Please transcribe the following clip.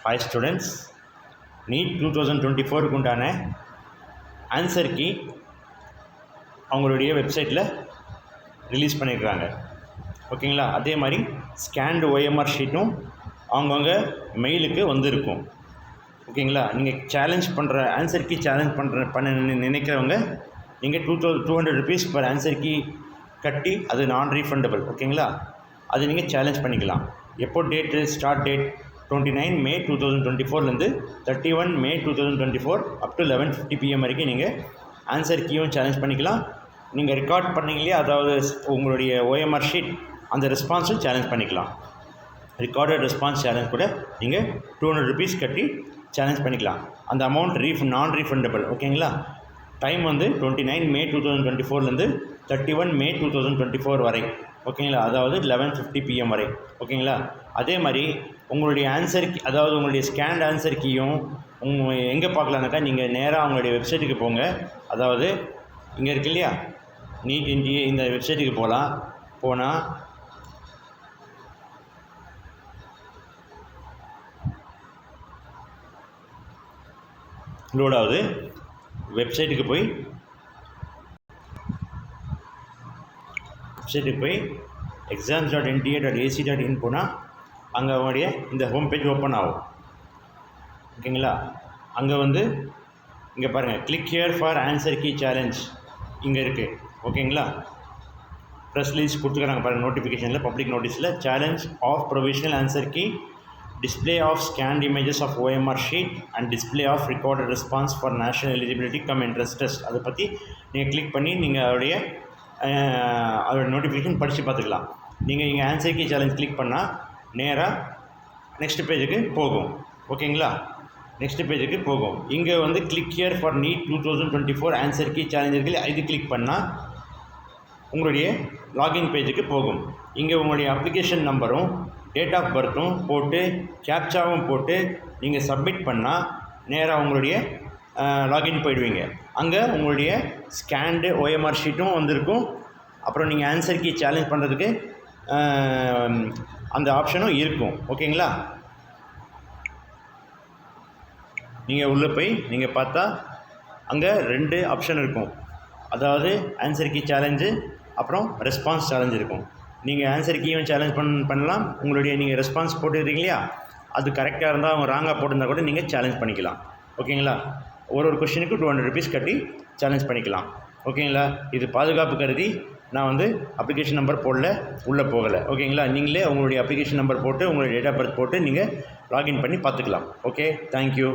Hi students, NEET 2024 உண்டான answer key அவங்களுடைய வெப்சைட்டில் ரிலீஸ் பண்ணியிருக்காங்க. ஓகேங்களா? அதே மாதிரி ஸ்கேன்டு OMR ஷீட்டும் அவங்கவுங்க மெயிலுக்கு வந்திருக்கும். ஓகேங்களா? நீங்கள் சேலஞ்ச் பண்ணுற ஆன்சர் கீ சேலஞ்ச் பண்ண நினைக்கிறவங்க நீங்கள் 200 rupees per ஆன்சர் கீ கட்டி அது நான் ரீஃபண்டபிள். ஓகேங்களா? அது நீங்கள் சேலஞ்ச் பண்ணிக்கலாம். எப்போ date start date 29 May 2024லேருந்து 31 May 2024 up to 11:50 PM வரைக்கும் நீங்கள் ஆன்சர் கீயும் சேலஞ்ச் பண்ணிக்கலாம். நீங்கள் ரெக்கார்ட் பண்ணீங்க இல்லையா, அதாவது உங்களுடைய OMR ஷீட் அந்த ரெஸ்பான்ஸும் சேலஞ்ச் பண்ணிக்கலாம். ரெக்கார்டட் ரெஸ்பான்ஸ் சேலஞ்ச் கூட நீங்கள் 200 rupees கட்டி சேலஞ்ச் பண்ணிக்கலாம். அந்த அமௌண்ட் நான் ரீஃபண்டபிள். ஓகேங்களா? டைம் வந்து 29 May 2024லேருந்து 31 May 2024 வரை. ஓகேங்களா? அதாவது 11:50 PM வரை. ஓகேங்களா? அதே மாதிரி உங்களுடைய ஆன்சர் கீ, அதாவது உங்களுடைய ஸ்கேன்ட் ஆன்சர் கீயும் எங்கே பார்க்கலான்னாக்கா, நீங்கள் நேராக அவங்களுடைய வெப்சைட்டுக்கு போங்க. அதாவது இங்கே இருக்கு இல்லையா, NEET India, இந்த வெப்சைட்டுக்கு போனால் லோட் ஆகுது. வெப்சைட்டுக்கு போய் exams.nta.ac.in போனால் அங்கே அவங்களுடைய இந்த ஹோம் பேஜ் ஓப்பன் ஆகும். ஓகேங்களா? அங்கே வந்து இங்கே பாருங்கள், click here for answer key challenge இங்கே இருக்குது. ஓகேங்களா? ப்ரெஸ் ரிலீஸ் கொடுத்துக்கிறாங்க பாருங்கள், நோட்டிஃபிகேஷனில் பப்ளிக் நோட்டீஸில் challenge of provisional answer key, display of scanned images of OMR sheet and display of recorded response for national eligibility cum entrance test. அதை பற்றி நீங்கள் கிளிக் பண்ணி நீங்கள் அதோடைய நோட்டிஃபிகேஷன் படித்து பார்த்துக்கலாம். நீங்கள் இங்கே ஆன்சர் கீ சேலஞ்ச் கிளிக் பண்ணால் நேராக நெக்ஸ்ட் பேஜுக்கு போகும். ஓகேங்களா? நெக்ஸ்ட் பேஜுக்கு போகும். இங்கே வந்து click here for NEET 2024 answer key challenge இருக்குது, இது கிளிக் பண்ணால் உங்களுடைய லாகின் பேஜுக்கு போகும். இங்கே உங்களுடைய அப்ளிகேஷன் நம்பரும் டேட் ஆஃப் பர்த்தும் போட்டு கேப்சாவும் போட்டு நீங்கள் சப்மிட் பண்ணால் நேராக உங்களுடைய லாகின் போயிடுவீங்க. அங்கே உங்களுடைய ஸ்கேன்டு OMR ஷீட்டும் வந்திருக்கும். அப்புறம் நீங்கள் ஆன்சர் கீ சேலஞ்ச் பண்ணுறதுக்கு அந்த ஆப்ஷனும் இருக்கும். ஓகேங்களா? நீங்கள் உள்ளே போய் நீங்கள் பார்த்தா அங்கே 2 ஆப்ஷன் இருக்கும். அதாவது ஆன்சர் கீ சேலஞ்சு அப்புறம் ரெஸ்பான்ஸ் சேலஞ்ச் இருக்கும். நீங்கள் ஆன்சர் கீயும் சேலஞ்ச் பண்ணலாம். உங்களுடைய நீங்கள் ரெஸ்பான்ஸ் போட்டுக்கிறீங்க இல்லையா, அது கரெக்டாக இருந்தால் அவங்க ராங்காக போட்டிருந்தால் கூட நீங்கள் சேலஞ்ச் பண்ணிக்கலாம். ஓகேங்களா? ஒரு கொஷினுக்கு 200 rupees கட்டி சேலஞ்ச் பண்ணிக்கலாம். ஓகேங்களா? இது பாதுகாப்பு கருதி நான் வந்து அப்ளிகேஷன் நம்பர் போடல, உள்ளே போகலை. ஓகேங்களா? நீங்களே உங்களுடைய அப்ளிகேஷன் நம்பர் போட்டு உங்களுடைய டேட் ஆஃப் பர்த் போட்டு நீங்கள் லாகின் பண்ணி பார்த்துக்கலாம். Okay, thank you.